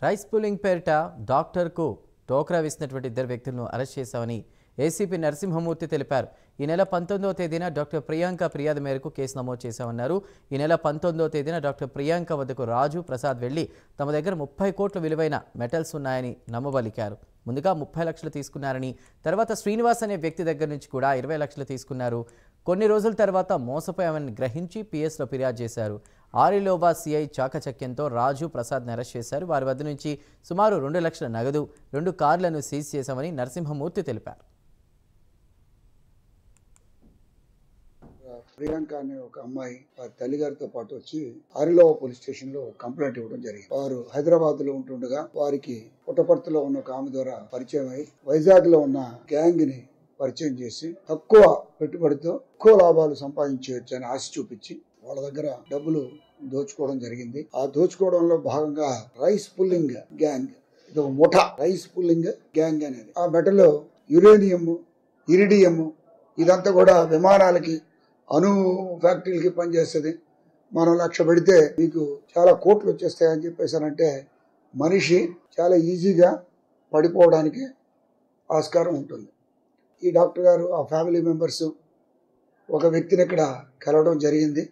Rice pulling పేరిట డాక్టర్కు టోక్రా వేసినటువంటి ఇద్దరు వ్యక్తులను అరెస్ట్ చేశామని ఏసీపీ నరసింహమూర్తి తెలిపారు. ఈ నెల 19వ తేదీన డాక్టర్ ప్రియాంక ఫిర్యాదు మేరకు కేసు నమోదు చేశామన్నారు. ఈ నెల 19వ తేదీన డాక్టర్ ప్రియాంక వద్దకు రాజు ప్రసాద్ వెళ్లి తమ దగ్గర 30 కోట్ల విలువైన మెటల్స్ ఉన్నాయని నమ్మబలికారు. ముందుగా 30 లక్షలు తీసుకున్నారని, తర్వాత శ్రీనివాస్ అనే వ్యక్తి దగ్గర నుంచి కూడా 20 లక్షలు తీసుకున్నారు. కొన్ని రోజుల తర్వాత మోసపోయామని గ్రహించి పిఎస్లో ఫిర్యాదు చేశారు. ఆరిలోవా సిఐ చాకచక్యంతో రాజు ప్రసాద్ని అరెస్ట్ చేశారు. వారి వద్ద నుంచి సుమారు 2 లక్షల నగదు, 2 కార్లను సీజ్ చేశామని నరసింహమూర్తి తెలిపారు. ప్రియాంక అనే ఒక అమ్మాయి వారి తల్లిగారితో పాటు వచ్చి ఆరిలోవా పోలీస్ స్టేషన్ లో కంప్లైంట్ ఇవ్వడం జరిగింది. వారు హైదరాబాద్ లో ఉంటుండగా వారికి పుట్టపర్తిలో ఉన్న ఒక ఆమె ద్వారా పరిచయం అయి వైజాగ్ లో ఉన్న గ్యాంగ్ ని పరిచయం చేసి తక్కువ పెట్టుబడితో ఎక్కువ లాభాలు సంపాదించవచ్చు అని ఆశ చూపించి వాళ్ళ దగ్గర డబ్బులు దోచుకోవడం జరిగింది. ఆ దోచుకోవడంలో భాగంగా రైస్ పుల్లింగ్ గ్యాంగ్, ఇది ఒక ముఠా రైస్ పుల్లింగ్ గ్యాంగ్ అనేది. ఆ మెటలో యురేనియం, ఇరిడియం ఇదంతా కూడా విమానాలకి, అణు ఫ్యాక్టరీలకి పనిచేస్తుంది. మనం 1 లక్ష పెడితే మీకు చాలా కోట్లు వచ్చేస్తాయని చెప్పేసారంటే మనిషి చాలా ఈజీగా పడిపోవడానికి ఆస్కారం ఉంటుంది. ఈ డాక్టర్ గారు ఆ ఫ్యామిలీ మెంబర్స్ ఒక వ్యక్తిని ఇక్కడ కలవడం జరిగింది.